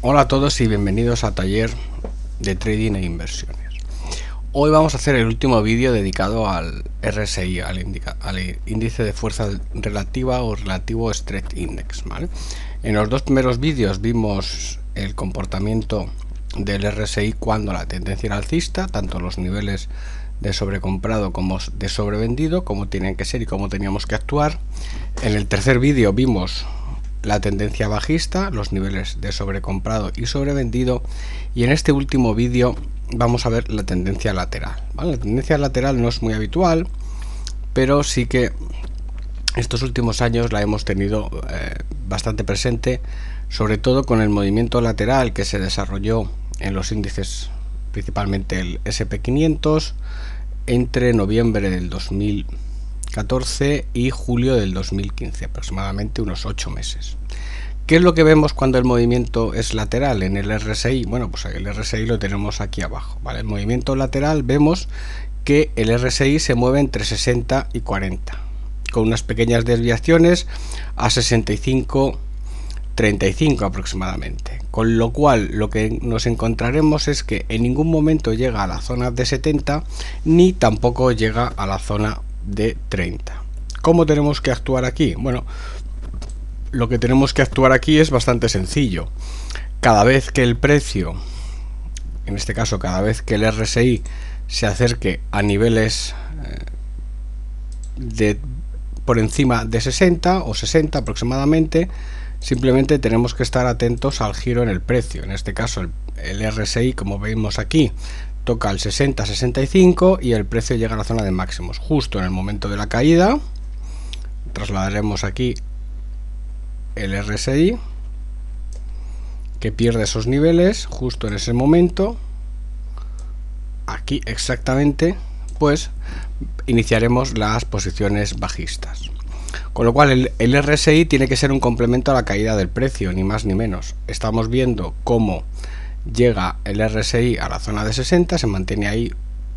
Hola a todos y bienvenidos a Taller de Trading e Inversiones. Hoy vamos a hacer el último vídeo dedicado al RSI, al índice de fuerza relativa o relativo Strength Index, ¿vale? En los dos primeros vídeos vimos el comportamiento del RSI cuando la tendencia era alcista, tanto los niveles de sobrecomprado como de sobrevendido, cómo tienen que ser y cómo teníamos que actuar. En el tercer vídeo vimos la tendencia bajista, los niveles de sobrecomprado y sobrevendido, y en este último vídeo vamos a ver la tendencia lateral, ¿vale? La tendencia lateral no es muy habitual, pero sí que estos últimos años la hemos tenido bastante presente, sobre todo con el movimiento lateral que se desarrolló en los índices, principalmente el SP500, entre noviembre del 2014 y julio del 2015, aproximadamente unos 8 meses. ¿Qué es lo que vemos cuando el movimiento es lateral en el RSI? Bueno, pues el RSI lo tenemos aquí abajo, ¿vale? El movimiento lateral vemos que el RSI se mueve entre 60 y 40, con unas pequeñas desviaciones a 65-35 aproximadamente. Con lo cual lo que nos encontraremos es que en ningún momento llega a la zona de 70 ni tampoco llega a la zona de 30. ¿Cómo tenemos que actuar aquí? Bueno, lo que tenemos que actuar aquí es bastante sencillo. Cada vez que el precio, en este caso cada vez que el RSI se acerque a niveles por encima de 60 o 60 aproximadamente, simplemente tenemos que estar atentos al giro en el precio. En este caso el RSI, como vemos aquí, toca el 60-65 y el precio llega a la zona de máximos. Justo en el momento de la caída, trasladaremos aquí el RSI, que pierde esos niveles justo en ese momento. Aquí exactamente, pues iniciaremos las posiciones bajistas. Con lo cual el RSI tiene que ser un complemento a la caída del precio, ni más ni menos. Estamos viendo cómo llega el RSI a la zona de 60, se mantiene ahí,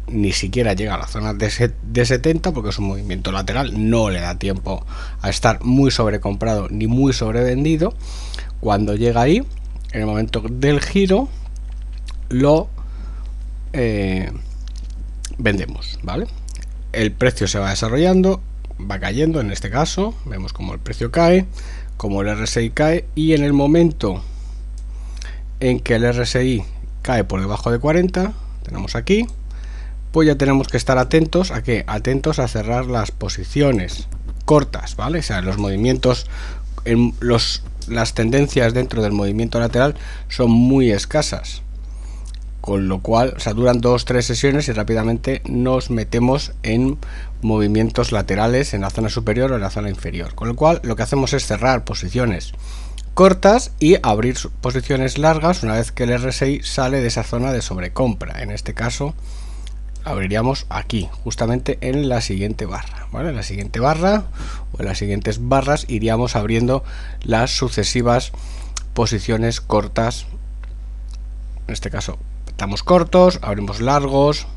ni siquiera llega a la zona de 70 porque es un movimiento lateral, no le da tiempo a estar muy sobrecomprado ni muy sobrevendido. Cuando llega ahí, en el momento del giro, lo vendemos, ¿vale? El precio se va desarrollando, va cayendo. En este caso vemos como el precio cae, como el RSI cae, y en el momento en que el RSI cae por debajo de 40, tenemos aquí, pues ya tenemos que estar atentos a que atentos a cerrar las posiciones cortas, ¿vale? O sea, los movimientos, las tendencias dentro del movimiento lateral son muy escasas, con lo cual, o sea, duran 2-3 sesiones y rápidamente nos metemos en movimientos laterales en la zona superior o en la zona inferior, con lo cual lo que hacemos es cerrar posiciones cortas y abrir posiciones largas una vez que el RSI sale de esa zona de sobrecompra. En este caso abriríamos aquí, justamente en la siguiente barra, ¿vale? En la siguiente barra o en las siguientes barras iríamos abriendo las sucesivas posiciones cortas. En este caso estamos cortos, abrimos largos.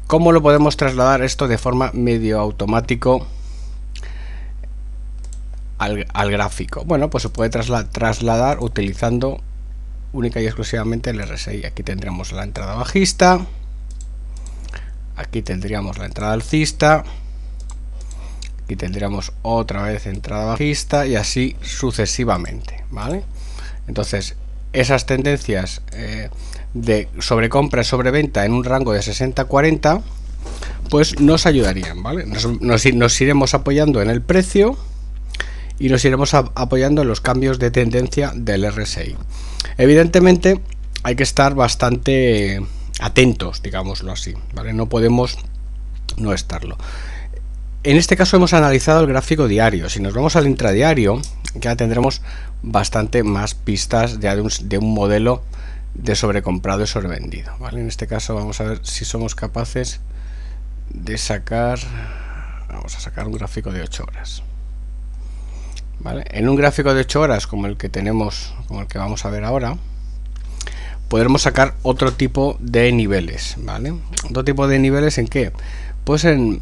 ¿Cómo lo podemos trasladar esto de forma medio automático al gráfico? Bueno, pues se puede trasladar utilizando única y exclusivamente el RSI. Aquí tendremos la entrada bajista, aquí tendríamos la entrada alcista, aquí tendríamos otra vez entrada bajista y así sucesivamente, ¿vale? Entonces esas tendencias de sobrecompra y sobreventa en un rango de 60-40 pues nos ayudarían, ¿vale? Nos iremos apoyando en el precio y nos iremos apoyando en los cambios de tendencia del RSI. Evidentemente hay que estar bastante atentos, digámoslo así, ¿vale? No podemos no estarlo. En este caso hemos analizado el gráfico diario. Si nos vamos al intradiario, ya tendremos bastante más pistas de un modelo de sobrecomprado y sobrevendido, ¿vale? En este caso vamos a ver si somos capaces de sacar, vamos a sacar un gráfico de 8 horas, ¿vale? En un gráfico de 8 horas como el que tenemos, como el que vamos a ver ahora, podremos sacar otro tipo de niveles, ¿vale? Otro tipo de niveles ¿en qué? Pues en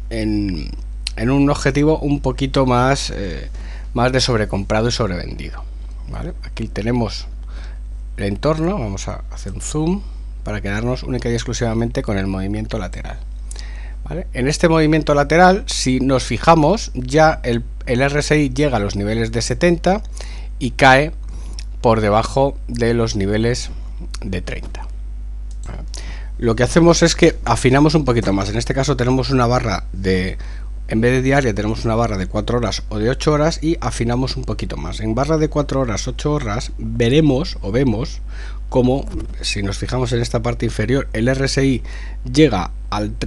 un objetivo un poquito más de sobrecomprado y sobrevendido, ¿vale? Aquí tenemos el entorno, vamos a hacer un zoom para quedarnos única y exclusivamente con el movimiento lateral. ¿Vale? En este movimiento lateral, si nos fijamos, ya el RSI llega a los niveles de 70 y cae por debajo de los niveles de 30. ¿Vale? Lo que hacemos es que afinamos un poquito más. En este caso tenemos una barra de, en vez de diaria, tenemos una barra de 4 horas o de 8 horas y afinamos un poquito más. En barra de 4 horas, 8 horas, veremos o vemos como, si nos fijamos en esta parte inferior, el RSI llega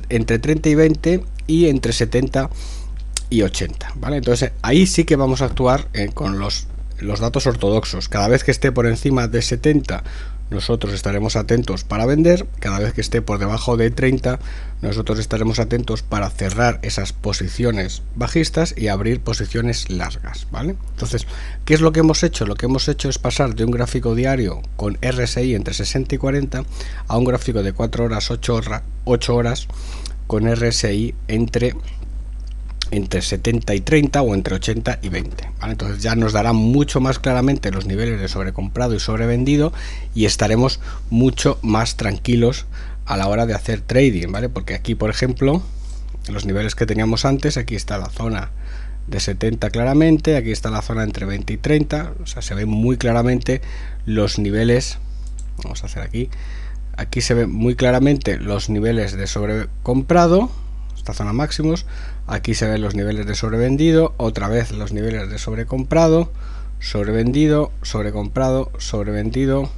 entre 30 y 20 y entre 70 y 80, ¿vale? Entonces ahí sí que vamos a actuar con los datos ortodoxos. Cada vez que esté por encima de 70, nosotros estaremos atentos para vender. Cada vez que esté por debajo de 30, nosotros estaremos atentos para cerrar esas posiciones bajistas y abrir posiciones largas, ¿vale? Entonces, ¿qué es lo que hemos hecho? Lo que hemos hecho es pasar de un gráfico diario con RSI entre 60 y 40 a un gráfico de 4 horas, 8 horas con RSI entre 70 y 30 o entre 80 y 20, ¿vale? Entonces ya nos dará mucho más claramente los niveles de sobrecomprado y sobrevendido y estaremos mucho más tranquilos a la hora de hacer trading, ¿vale? Porque aquí, por ejemplo, los niveles que teníamos antes, aquí está la zona de 70 claramente, aquí está la zona entre 20 y 30, o sea, se ven muy claramente los niveles. Vamos a hacer aquí se ven muy claramente los niveles de sobrecomprado, esta zona máximos. Aquí se ven los niveles de sobrevendido, otra vez los niveles de sobrecomprado, sobrevendido, sobrecomprado, sobrevendido.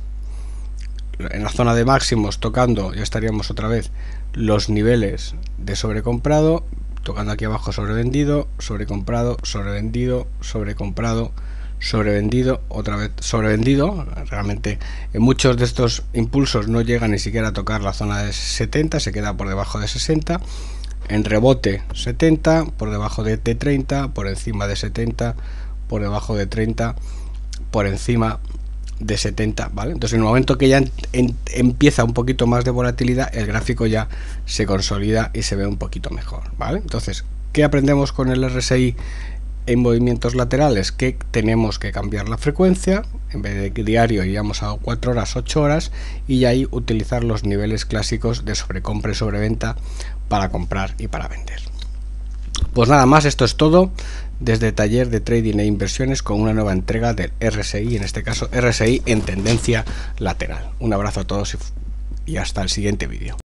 En la zona de máximos tocando ya estaríamos otra vez los niveles de sobrecomprado, tocando aquí abajo sobrevendido, sobrecomprado, sobrevendido, sobrecomprado, sobrevendido, otra vez sobrevendido. Realmente en muchos de estos impulsos no llega ni siquiera a tocar la zona de 70, se queda por debajo de 60. En rebote 70, por debajo de 30, por encima de 70, por debajo de 30, por encima de 70, ¿vale? Entonces en el momento que ya empieza un poquito más de volatilidad, el gráfico ya se consolida y se ve un poquito mejor, ¿vale? Entonces, ¿qué aprendemos con el RSI en movimientos laterales? Que tenemos que cambiar la frecuencia, en vez de diario iríamos a 4 horas, 8 horas y ahí utilizar los niveles clásicos de sobrecompra y sobreventa para comprar y para vender. Pues nada más, esto es todo desde Taller de Trading e Inversiones con una nueva entrega del RSI, en este caso RSI en tendencia lateral. Un abrazo a todos y hasta el siguiente vídeo.